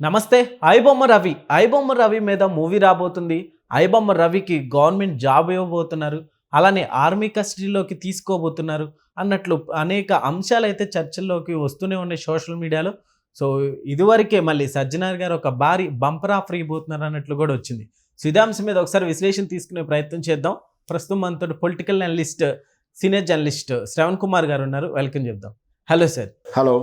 నమస్తే. ఐబొమ్మ రవి. ఐబొమ్మ రవి మీద మూవీ రాబోతుంది. ఐబొమ్మ రవికి గవర్నమెంట్ జాబ్ ఇవ్వబోతున్నారు. అలానే ఆర్మీ కస్టడీలోకి తీసుకోబోతున్నారు అన్నట్లు అనేక అంశాలైతే చర్చల్లోకి వస్తూనే ఉన్నాయి సోషల్ మీడియాలో. సో, ఇదివరకే మళ్ళీ సజ్జనార్ గారు ఒక భారీ బంపర్ ఆఫర్ ఇవ్వబోతున్నారు అన్నట్లు కూడా వచ్చింది. సో, ఇదే అంశం మీద ఒకసారి విశ్లేషణ తీసుకునే ప్రయత్నం చేద్దాం. ప్రస్తుతం మనతో political analyst, senior journalist Shravan Kumar గారు ఉన్నారు. వెల్కమ్ చెప్దాం. Hello sir. Hello.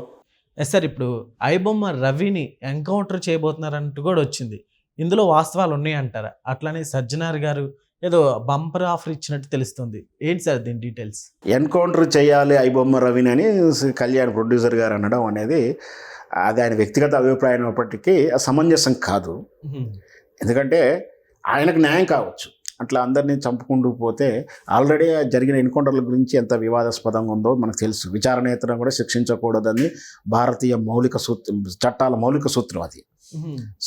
Yes sir, ఇప్పుడు ఐబొమ్మ రవిని ఎన్కౌంటర్ చేయబోతున్నారంటూ కూడా వచ్చింది. ఇందులో వాస్తవాలు ఉన్నాయంటారా? అట్లానే సజ్జనార్ గారు ఏదో బంపర్ ఆఫర్ ఇచ్చినట్టు తెలుస్తుంది. ఏంటి సార్ దీని డీటెయిల్స్? ఎన్కౌంటర్ చేయాలి ఐబొమ్మ రవిని అని కళ్యాణ్ ప్రొడ్యూసర్ గారు అనడం అనేది అది ఆయన వ్యక్తిగత అభిప్రాయం అయినప్పటికీ సమంజసం కాదు. ఎందుకంటే ఆయనకు న్యాయం కావచ్చు, అట్లా అందరినీ చంపుకుంటూ పోతే ఆల్రెడీ జరిగిన ఎన్కౌంటర్ల గురించి ఎంత వివాదాస్పదంగా ఉందో మనకు తెలుసు. విచారణేతరం కూడా శిక్షించకూడదని భారతీయ చట్టాల మౌలిక సూత్రం అది.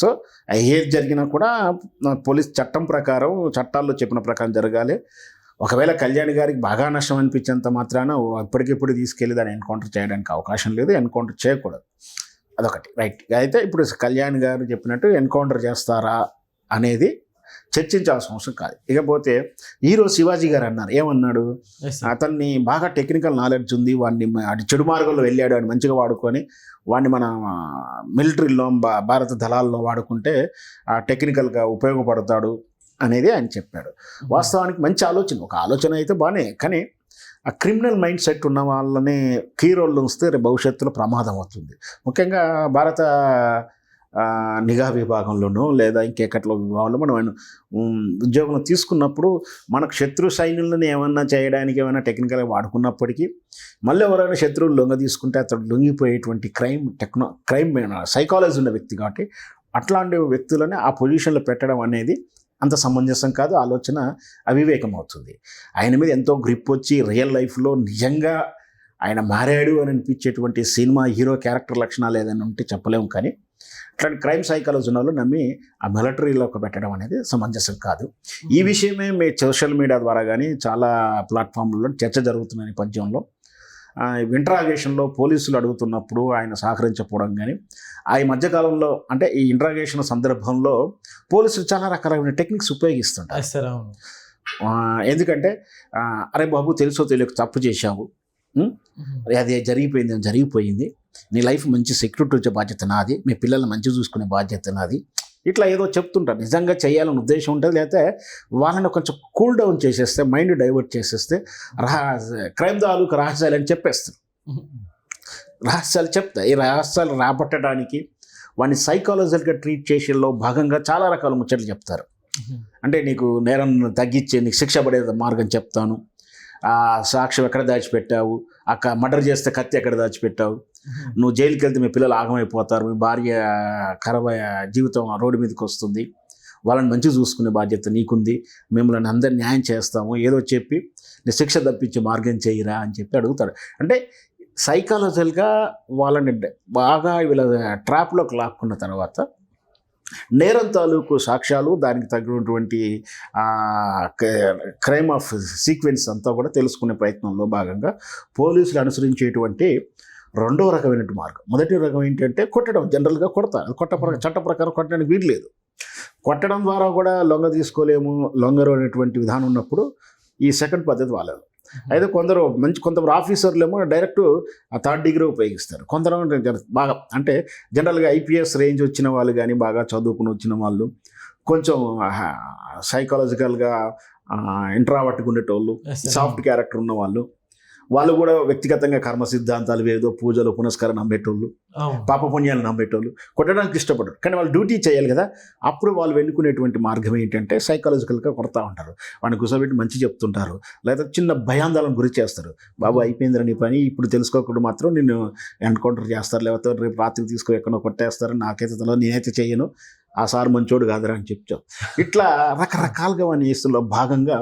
సో ఏది జరిగినా కూడా పోలీస్ చట్టం ప్రకారం, చట్టాల్లో చెప్పిన ప్రకారం జరగాలి. ఒకవేళ కళ్యాణ్ గారికి బాగా నష్టం అనిపించేంత మాత్రాన ఇప్పటికిప్పుడు తీసుకెళ్ళి దాన్ని ఎన్కౌంటర్ చేయడానికి అవకాశం లేదు, ఎన్కౌంటర్ చేయకూడదు. అదొకటి రైట్. అయితే ఇప్పుడు కళ్యాణ్ గారు చెప్పినట్టు ఎన్కౌంటర్ చేస్తారా అనేది చర్చించాల్సిన అవసరం కాదు. ఇకపోతే హీరో శివాజీ గారు అన్నారు, ఏమన్నాడు, అతన్ని బాగా టెక్నికల్ నాలెడ్జ్ ఉంది, వాడిని చెడు మార్గంలో వెళ్ళాడు అని మంచిగా వాడుకొని వాడిని మన మిలిటరీలో భారత దళాల్లో వాడుకుంటే టెక్నికల్గా ఉపయోగపడతాడు అనేది ఆయన చెప్పాడు. వాస్తవానికి మంచి ఆలోచన, ఒక ఆలోచన అయితే బాగానే, కానీ ఆ క్రిమినల్ మైండ్ సెట్ ఉన్న వాళ్ళని కీ రోల్లో ఉంచితే భవిష్యత్తులో ప్రమాదం అవుతుంది. ముఖ్యంగా భారత నిఘా విభాగంలోనూ లేదా ఇంకెక్కట్లో విభాగంలో మనం ఉద్యోగం తీసుకున్నప్పుడు మనకు శత్రు సైన్యులను ఏమన్నా చేయడానికి ఏమైనా టెక్నికల్గా వాడుకున్నప్పటికీ మళ్ళీ ఎవరైనా శత్రువులు లొంగ తీసుకుంటే అతడు లొంగిపోయేటువంటి క్రైమ్ సైకాలజీ ఉన్న వ్యక్తి కాబట్టి అట్లాంటి వ్యక్తులని ఆ పొజిషన్లో పెట్టడం అనేది అంత సమంజసం కాదు, ఆలోచన అవివేకం అవుతుంది. ఆయన మీద ఎంతో గ్రిప్ వచ్చి రియల్ లైఫ్లో నిజంగా ఆయన మారాడు అని అనిపించేటువంటి సినిమా హీరో క్యారెక్టర్ లక్షణాలు ఏదైనా ఉంటే చెప్పలేము, కానీ అట్లాంటి క్రైమ్ సైకాలజీ ఉన్న వాళ్ళు నమ్మి ఆ మిలిటరీలోకి పెట్టడం అనేది సమంజసం కాదు. ఈ విషయమే మీ సోషల్ మీడియా ద్వారా కానీ చాలా ప్లాట్ఫామ్లలో చర్చ జరుగుతున్న నేపథ్యంలో ఇంట్రాగేషన్లో పోలీసులు అడుగుతున్నప్పుడు ఆయన సహకరించకపోవడం కానీ, ఆ మధ్యకాలంలో అంటే ఈ ఇంట్రాగేషన్ సందర్భంలో పోలీసులు చాలా రకాలైన టెక్నిక్స్ ఉపయోగిస్తుంటారు. ఎందుకంటే అరే బాబు, తెలుసో తెలియక తప్పు చేశావు, అది జరిగిపోయింది, నీ లైఫ్ మంచి సెక్యూరిటీ వచ్చే బాధ్యత నాది, మీ పిల్లల్ని మంచిగా చూసుకునే బాధ్యత నాది, ఇట్లా ఏదో చెప్తుంటారు. నిజంగా చేయాలని ఉద్దేశం ఉంటుంది, లేకపోతే వాళ్ళని కొంచెం కూల్ డౌన్ చేసేస్తే, మైండ్ డైవర్ట్ చేసేస్తే క్రైమ్ తాలూకు రహస్యాలు అని చెప్పేస్తారు. రహస్యాలు చెప్తాయి. ఈ రహస్యాలు రాబట్టడానికి వాడిని సైకాలజికల్గా ట్రీట్ చేసేలో భాగంగా చాలా రకాల ముచ్చట్లు చెప్తారు. అంటే నీకు నేరం తగ్గించే, నీకు శిక్ష పడే మార్గం చెప్తాను, సాక్ష్యం ఎక్కడ దాచిపెట్టావు, మర్డర్ చేస్తే కత్తి ఎక్కడ దాచిపెట్టావు, నువ్వు జైలుకి వెళ్తే మీ పిల్లలు ఆగమైపోతారు, మీ భార్య జీవితం రోడ్డు మీదకి వస్తుంది, వాళ్ళని మంచిగా చూసుకునే బాధ్యత నీకుంది, మిమ్మల్ని అందరు న్యాయం చేస్తాము, ఏదో చెప్పి నీ శిక్ష తప్పించే మార్గం చేయరా అని చెప్పి అడుగుతాడు. అంటే సైకాలజికల్గా వాళ్ళని బాగా వీళ్ళ ట్రాప్లోకి లాక్కున్న తర్వాత నేరం తాలూకు సాక్ష్యాలు, దానికి తగినటువంటి క్రైమ్ ఆఫ్ సీక్వెన్స్ అంతా కూడా తెలుసుకునే ప్రయత్నంలో భాగంగా పోలీసులు అనుసరించేటువంటి రెండో రకమైన మార్గం. మొదటి రకం ఏంటంటే కొట్టడం. జనరల్గా కొడతారు, చట్ట ప్రకారం కొట్టడానికి వీలు లేదు. కొట్టడం ద్వారా కూడా లొంగ తీసుకోలేము, లొంగరు అనేటువంటి విధానం ఉన్నప్పుడు ఈ సెకండ్ పద్ధతి వాళ్ళది. అయితే కొంతమంది ఆఫీసర్లు ఏమో డైరెక్ట్ థర్డ్ డిగ్రీ ఉపయోగిస్తారు. కొందరు బాగా అంటే జనరల్గా ఐపీఎస్ రేంజ్ వచ్చిన వాళ్ళు కానీ, బాగా చదువుకుని వచ్చిన వాళ్ళు, కొంచెం సైకాలజికల్గా ఇంట్రావర్ట్గా ఉండేటోళ్ళు, సాఫ్ట్ క్యారెక్టర్ ఉన్న వాళ్ళు కూడా వ్యక్తిగతంగా కర్మ సిద్ధాంతాలు, ఏదో పూజలు పునస్కారం నమ్మేటోళ్ళు, పాపపుణ్యాలు నమ్మేటోళ్ళు కొట్టడానికి ఇష్టపడరు, కానీ వాళ్ళు డ్యూటీ చేయాలి కదా. అప్పుడు వాళ్ళు వెనుకునేటువంటి మార్గం ఏంటంటే సైకాలజికల్గా కొడతా ఉంటారు, వాడిని కూర్చోబెట్టి మంచి చెప్తుంటారు, లేదా చిన్న భయాందోళన గురి చేస్తారు. బాబు అయిపోయిందిరా నీ పని, ఇప్పుడు తెలుసుకోకుండా మాత్రం నిన్ను ఎన్కౌంటర్ చేస్తారు, లేకపోతే రేపు రాత్రికి తీసుకొని ఎక్కడో కొట్టేస్తారు, నాకైతే తెలియదు, నేనైతే చేయను, ఆ సార్ మంచోడు కాదురా అని చెప్తాం. ఇట్లా రకరకాలుగా వాని చేస్తుల్లో భాగంగా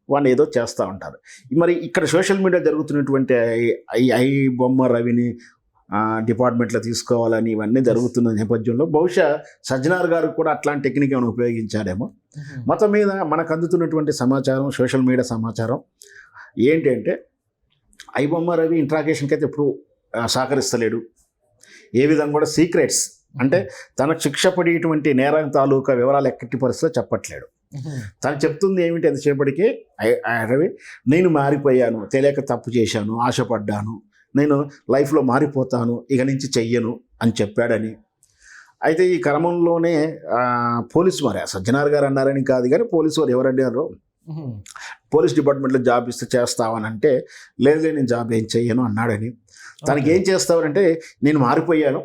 వాడిని ఏదో చేస్తూ ఉంటారు. మరి ఇక్కడ సోషల్ మీడియా జరుగుతున్నటువంటి ఐబొమ్మ రవిని డిపార్ట్మెంట్లో తీసుకోవాలని ఇవన్నీ జరుగుతున్న నేపథ్యంలో బహుశా సజ్జనార్ గారు కూడా అట్లాంటి టెక్నిక్ ఏమైనా ఉపయోగించాడేమో. మొత్తం మీద మనకు అందుతున్నటువంటి సమాచారం, సోషల్ మీడియా సమాచారం ఏంటంటే ఐబొమ్మ రవి ఇంట్రాగేషన్కి అయితే ఎప్పుడు సహకరిస్తలేడు, ఏ విధంగా కూడా సీక్రెట్స్ అంటే తనకు శిక్ష పడేటువంటి నేరం తాలూకా వివరాలు ఎక్కటి పరిస్థితిలో చెప్పట్లేడు. తను చెప్తుంది ఏమిటి ఎంతసేపటికి, రవి నేను మారిపోయాను, తెలియక తప్పు చేశాను, ఆశపడ్డాను, నేను లైఫ్లో మారిపోతాను, ఇక నుంచి చెయ్యను అని చెప్పాడని. అయితే ఈ క్రమంలోనే పోలీసు మరి సజ్జనార్ గారు అన్నారని కాదు కానీ పోలీసు వారు ఎవరన్నారో పోలీస్ డిపార్ట్మెంట్లో జాబ్ ఇస్తే చేస్తావని అంటే లేదు నేను జాబ్ ఏం చెయ్యను అన్నాడని. తనకి ఏం చేస్తావనంటే నేను మారిపోయాను,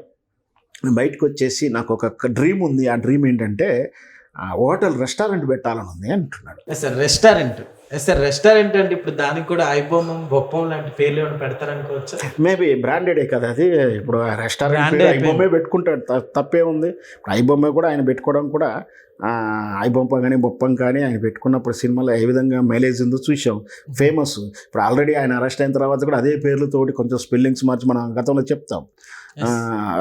నేను బయటకు వచ్చేసి నాకు ఒక డ్రీమ్ ఉంది, ఆ డ్రీమ్ ఏంటంటే హోటల్ రెస్టారెంట్ పెట్టాలని ఉంది అంటున్నాడు. సార్ రెస్టారెంట్ అంటే ఇప్పుడు దానికి కూడా ఐబొమ్మ బొప్పం లాంటి పేర్లు ఏమైనా పెడతారనుకోవచ్చు. మేబీ బ్రాండెడే కదా అది. ఇప్పుడు రెస్టారెంట్ ఐబొమ్మే పెట్టుకుంటాడు, తప్పే ఉంది. ఇప్పుడు ఐబొమ్మే కూడా ఆయన పెట్టుకోవడం కూడా ఐబొమ్మ కానీ బొప్పం కానీ ఆయన పెట్టుకున్నప్పుడు సినిమాలో ఏ విధంగా మైలేజ్ ఉందో చూసాం, ఫేమస్. ఇప్పుడు ఆల్రెడీ ఆయన అరెస్ట్ అయిన తర్వాత కూడా అదే పేర్లతోటి కొంచెం స్పెల్లింగ్స్ మార్చి మనం గతంలో చెప్తాం.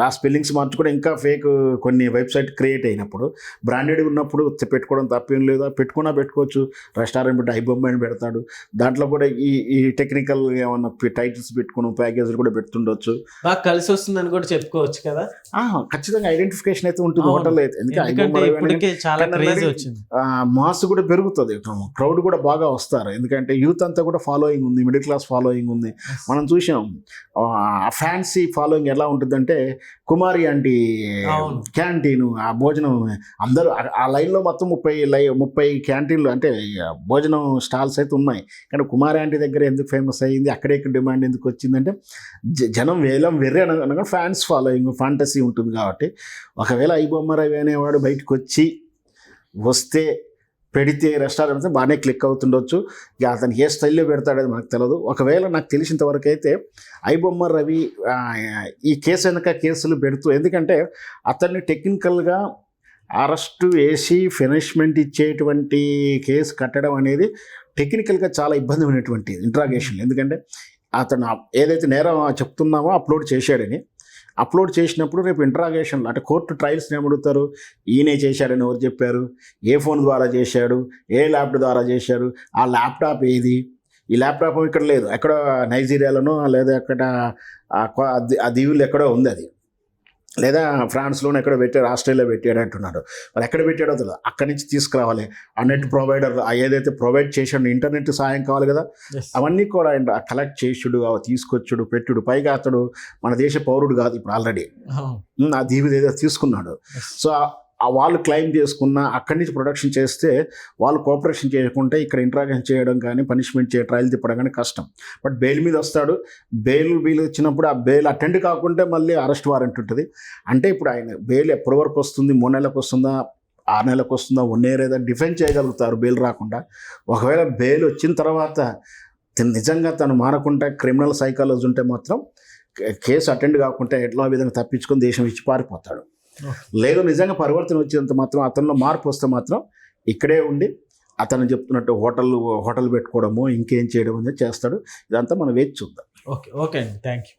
ఆ స్పెల్లింగ్స్ మార్చి కూడా ఇంకా ఫేక్ కొన్ని వెబ్సైట్ క్రియేట్ అయినప్పుడు బ్రాండెడ్ ఉన్నప్పుడు పెట్టుకోవడం తప్పేం లేదా, పెట్టుకోవచ్చు. రెస్టారెంట్ పెట్టి ఐబొమ్మ అని పెడతాడు, దాంట్లో కూడా ఈ టెక్నికల్ ఏమన్నా టైటిల్స్ పెట్టుకుని ప్యాకేజీలు కూడా పెడుతుండొచ్చు. బాగా కలిసి వస్తుందని కూడా చెప్పుకోవచ్చు కదా. ఖచ్చితంగా ఐడెంటిఫికేషన్ అయితే ఉంటుంది హోటల్ అయితే. ఎందుకంటే మాస్ కూడా పెరుగుతుంది, క్రౌడ్ కూడా బాగా వస్తారు. ఎందుకంటే యూత్ అంతా కూడా ఫాలోయింగ్ ఉంది, మిడిల్ క్లాస్ ఫాలోయింగ్ ఉంది. మనం చూసాం ఫ్యాన్సీ ఫాలోయింగ్ ఎలా ఉంటుందంటే కుమారి ఆంటీ క్యాంటీన్, ఆ భోజనం అందరూ ఆ లైన్లో మొత్తం 30 క్యాంటీన్లు అంటే భోజనం స్టాల్స్ అయితే ఉన్నాయి. కానీ కుమారి ఆంటీ దగ్గర ఎందుకు ఫేమస్ అయ్యింది, అక్కడే డిమాండ్ ఎందుకు వచ్చిందంటే జనం వెర్రే అనగా ఫ్యాన్స్ ఫాలోయింగ్, ఫ్యాంటసీ ఉంటుంది కాబట్టి. ఒకవేళ ఐబొమ్మ రవి అనేవాడు బయటకు వస్తే పెడితే రెస్టారెంట్స్ బాగానే క్లిక్ అవుతుండొచ్చు. ఇక అతను ఏ స్టైల్లో పెడతాడని మనకు తెలియదు. ఒకవేళ నాకు తెలిసినంతవరకు అయితే ఐబొమ్మ రవి ఈ కేసు వెనక కేసులు పెడుతూ, ఎందుకంటే అతన్ని టెక్నికల్గా అరెస్టు వేసి ఫినిష్మెంట్ ఇచ్చేటువంటి కేసు కట్టడం అనేది టెక్నికల్గా చాలా ఇబ్బందిమైనటువంటి ఇంట్రాగేషన్. ఎందుకంటే అతను ఏదైతే నేరం చెప్తున్నామో అప్లోడ్ చేశాడని, అప్లోడ్ చేసినప్పుడు రేపు ఇంట్రాగేషన్లో అంటే కోర్టు ట్రయల్స్ని ఏమడుగుతారు, ఈయనే చేశాడని ఎవరు చెప్పారు, ఏ ఫోన్ ద్వారా చేశాడు, ఏ ల్యాప్టాప్ ద్వారా చేశారు, ఆ ల్యాప్టాప్ ఏది, ఈ ల్యాప్టాప్ ఇక్కడ లేదు, ఎక్కడ నైజీరియాలోనో లేదా ఎక్కడ ఆ దీవులు ఎక్కడో ఉంది అది, లేదా ఫ్రాన్స్లోనే ఎక్కడ పెట్టాడు, ఆస్ట్రేలియా పెట్టాడు అంటున్నారు. మరి ఎక్కడ పెట్టాడో తెలియదు. అక్కడి నుంచి తీసుకురావాలి. ఆ నెట్ ప్రొవైడర్ ఏదైతే ప్రొవైడ్ చేసాడు, ఇంటర్నెట్ సాయం కావాలి కదా, అవన్నీ కూడా ఆయన కలెక్ట్ చేసుడు, తీసుకొచ్చుడు, పెట్టుడు. పైగా అతడు మన దేశ పౌరుడు కాదు ఇప్పుడు ఆల్రెడీ, ఆ దీవి ఏదో తీసుకున్నాడు. సో వాళ్ళు క్లెయిమ్ చేసుకున్న అక్కడి నుంచి ప్రొడక్షన్ చేస్తే వాళ్ళు కోఆపరేషన్ చేయకుంటే ఇక్కడ ఇంట్రాగేషన్ చేయడం కానీ పనిష్మెంట్ ట్రయల్ తిప్పడం కానీ కష్టం. బట్ బెయిల్ మీద వస్తాడు, బెయిల్ వచ్చినప్పుడు ఆ బెయిల్ అటెండ్ కాకుంటే మళ్ళీ అరెస్ట్ వారెంట్ ఉంటుంది. అంటే ఇప్పుడు ఆయన బెయిల్ ఎప్పటి వరకు వస్తుంది, 3 నెలలకు వస్తుందా, 6 నెలలకు వస్తుందా, 1 ఇయర్ ఏదో డిఫెండ్ చేయగలుగుతారు బెయిల్ రాకుండా. ఒకవేళ బెయిల్ వచ్చిన తర్వాత నిజంగా తను మారకుండా క్రిమినల్ సైకాలజీ ఉంటే మాత్రం కేసు అటెండ్ కాకుంటే ఎట్లా విధంగా తప్పించుకొని దేశం ఇచ్చి పారిపోతాడు. లేదు నిజంగా పరివర్తన వచ్చేంత మాత్రం, అతనిలో మార్పు వస్తే మాత్రం ఇక్కడే ఉండి అతను చెప్తున్నట్టు హోటల్ పెట్టుకోవడము, ఇంకేం చేయడం అనేది చేస్తాడు. ఇదంతా మనం వేచి చూద్దాం. ఓకే అండి, థ్యాంక్ యూ.